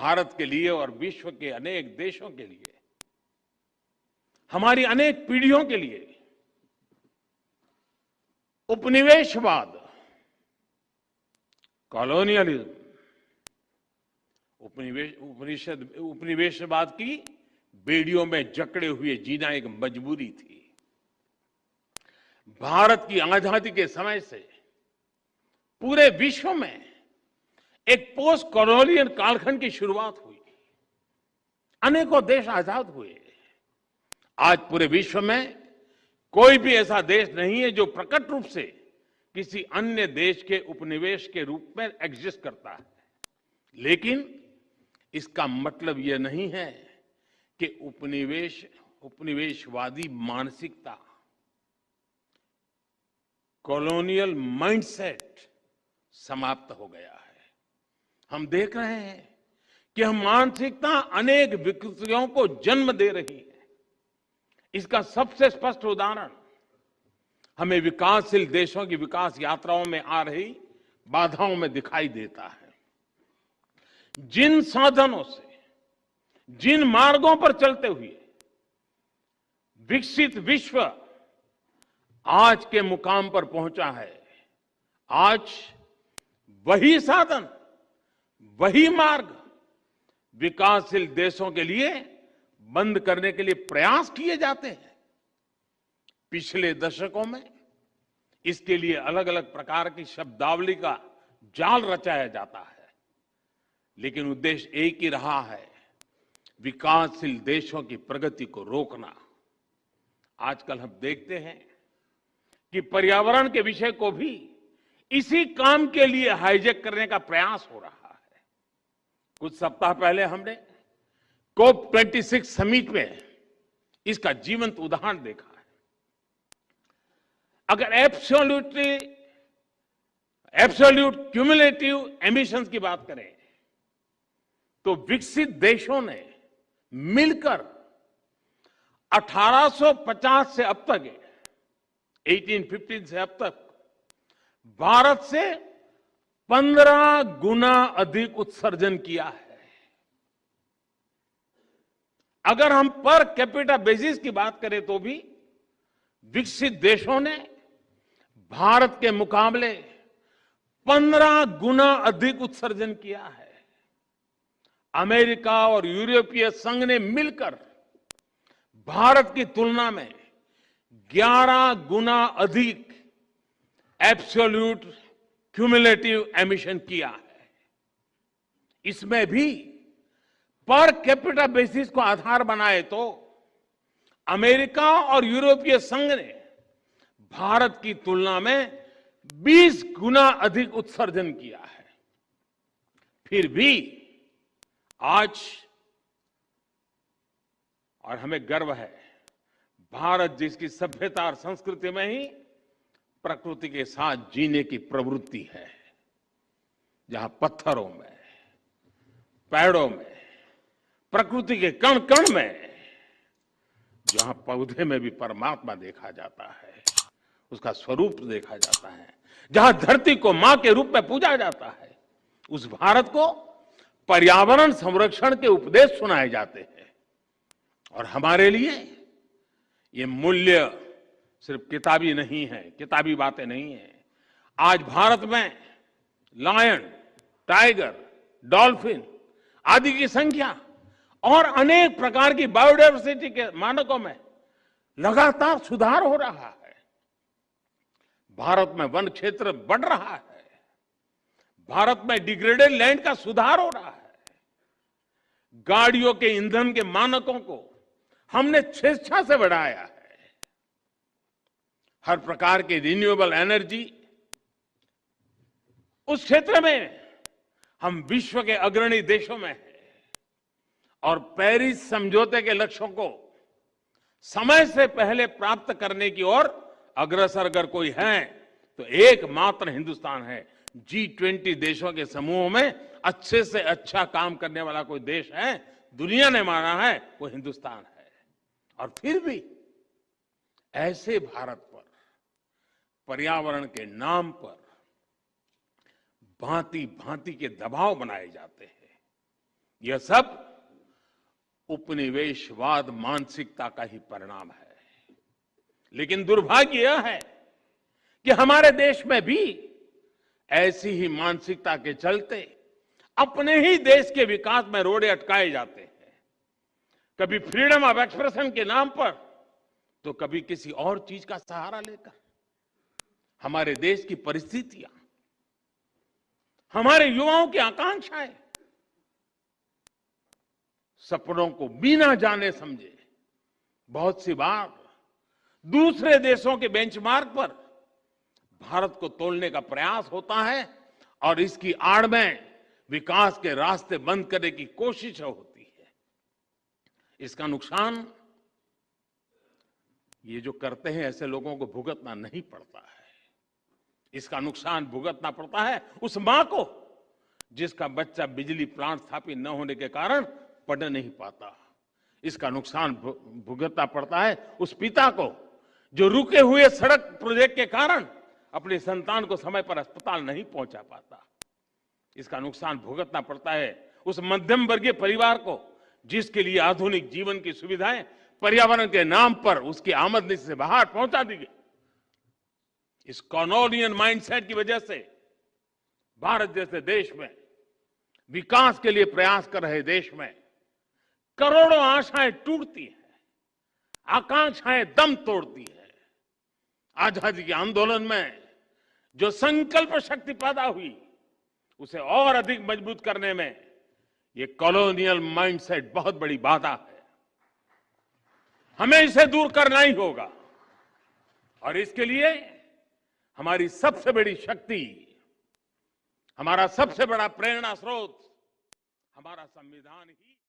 भारत के लिए और विश्व के अनेक देशों के लिए, हमारी अनेक पीढ़ियों के लिए उपनिवेशवाद, कॉलोनियलिज्म, उपनिवेशवाद की बेड़ियों में जकड़े हुए जीना एक मजबूरी थी। भारत की आजादी के समय से पूरे विश्व में एक पोस्ट कॉलोनियल कालखंड की शुरुआत हुई। अनेकों देश आजाद हुए। आज पूरे विश्व में कोई भी ऐसा देश नहीं है जो प्रकट रूप से किसी अन्य देश के उपनिवेश के रूप में एग्जिस्ट करता है। लेकिन इसका मतलब यह नहीं है कि उपनिवेशवादी मानसिकता, कॉलोनियल माइंडसेट समाप्त हो गया है। हम देख रहे हैं कि हम मानसिकता अनेक विकृतियों को जन्म दे रही है। इसका सबसे स्पष्ट उदाहरण हमें विकासशील देशों की विकास यात्राओं में आ रही बाधाओं में दिखाई देता है। जिन साधनों से, जिन मार्गों पर चलते हुए विकसित विश्व आज के मुकाम पर पहुंचा है, आज वही साधन, वही मार्ग विकासशील देशों के लिए बंद करने के लिए प्रयास किए जाते हैं। पिछले दशकों में इसके लिए अलग अलग प्रकार की शब्दावली का जाल रचाया जाता है, लेकिन उद्देश्य एक ही रहा है, विकासशील देशों की प्रगति को रोकना। आजकल हम देखते हैं कि पर्यावरण के विषय को भी इसी काम के लिए हाईजैक करने का प्रयास हो रहा है। कुछ सप्ताह पहले हमने COP26 समिट में इसका जीवंत उदाहरण देखा है। अगर एब्सोल्यूट क्यूमुलेटिव एमिशंस की बात करें तो विकसित देशों ने मिलकर 1850 से अब तक, 1815 से अब तक भारत से 15 गुना अधिक उत्सर्जन किया है। अगर हम पर कैपिटा बेसिस की बात करें तो भी विकसित देशों ने भारत के मुकाबले 15 गुना अधिक उत्सर्जन किया है। अमेरिका और यूरोपीय संघ ने मिलकर भारत की तुलना में 11 गुना अधिक एब्सोल्यूट क्यूमुलेटिव एमिशन किया है। इसमें भी पर कैपिटा बेसिस को आधार बनाए तो अमेरिका और यूरोपीय संघ ने भारत की तुलना में 20 गुना अधिक उत्सर्जन किया है। फिर भी आज, और हमें गर्व है, भारत जिसकी सभ्यता और संस्कृति में ही प्रकृति के साथ जीने की प्रवृत्ति है, जहां पत्थरों में, पेड़ों में, प्रकृति के कण कण में, जहां पौधे में भी परमात्मा देखा जाता है, उसका स्वरूप देखा जाता है, जहां धरती को मां के रूप में पूजा जाता है, उस भारत को पर्यावरण संरक्षण के उपदेश सुनाए जाते हैं। और हमारे लिए ये मूल्य सिर्फ किताबी नहीं है, किताबी बातें नहीं है। आज भारत में लायन, टाइगर, डॉल्फिन आदि की संख्या और अनेक प्रकार की बायोडायवर्सिटी के मानकों में लगातार सुधार हो रहा है। भारत में वन क्षेत्र बढ़ रहा है। भारत में डिग्रेडेड लैंड का सुधार हो रहा है। गाड़ियों के ईंधन के मानकों को हमने स्वेच्छा से बढ़ाया है। हर प्रकार की रिन्यूएबल एनर्जी, उस क्षेत्र में हम विश्व के अग्रणी देशों में हैं। और पेरिस समझौते के लक्ष्यों को समय से पहले प्राप्त करने की ओर अग्रसर अगर कोई है तो एकमात्र हिंदुस्तान है। G20 देशों के समूह में अच्छे से अच्छा काम करने वाला कोई देश है, दुनिया ने माना है, वो हिंदुस्तान है। और फिर भी ऐसे भारत पर पर्यावरण के नाम पर भांति भांति के दबाव बनाए जाते हैं। यह सब उपनिवेशवाद मानसिकता का ही परिणाम है। लेकिन दुर्भाग्य यह है कि हमारे देश में भी ऐसी ही मानसिकता के चलते अपने ही देश के विकास में रोड़े अटकाए जाते हैं। कभी फ्रीडम ऑफ एक्सप्रेशन के नाम पर, तो कभी किसी और चीज का सहारा लेकर। हमारे देश की परिस्थितियां, हमारे युवाओं की आकांक्षाएं, सपनों को बिना जाने समझे बहुत सी बार दूसरे देशों के बेंचमार्क पर भारत को तोलने का प्रयास होता है और इसकी आड़ में विकास के रास्ते बंद करने की कोशिश होती है। इसका नुकसान ये जो करते हैं ऐसे लोगों को भुगतना नहीं पड़ता है। इसका नुकसान भुगतना पड़ता है उस मां को जिसका बच्चा बिजली प्लांट स्थापित न होने के कारण पढ़ नहीं पाता। इसका नुकसान भुगतना पड़ता है उस पिता को जो रुके हुए सड़क प्रोजेक्ट के कारण अपने संतान को समय पर अस्पताल नहीं पहुंचा पाता। इसका नुकसान भुगतना पड़ता है उस मध्यम वर्गीय परिवार को जिसके लिए आधुनिक जीवन की सुविधाएं पर्यावरण के नाम पर उसकी आमदनी से बाहर पहुंचा दी गई। इस कॉलोनियल माइंडसेट की वजह से भारत जैसे देश में, विकास के लिए प्रयास कर रहे देश में करोड़ों आशाएं टूटती हैं, आकांक्षाएं दम तोड़ती है। आजादी के आंदोलन में जो संकल्प शक्ति पैदा हुई उसे और अधिक मजबूत करने में ये कॉलोनियल माइंडसेट बहुत बड़ी बाधा है। हमें इसे दूर करना ही होगा और इसके लिए हमारी सबसे बड़ी शक्ति, हमारा सबसे बड़ा प्रेरणा स्रोत हमारा संविधान ही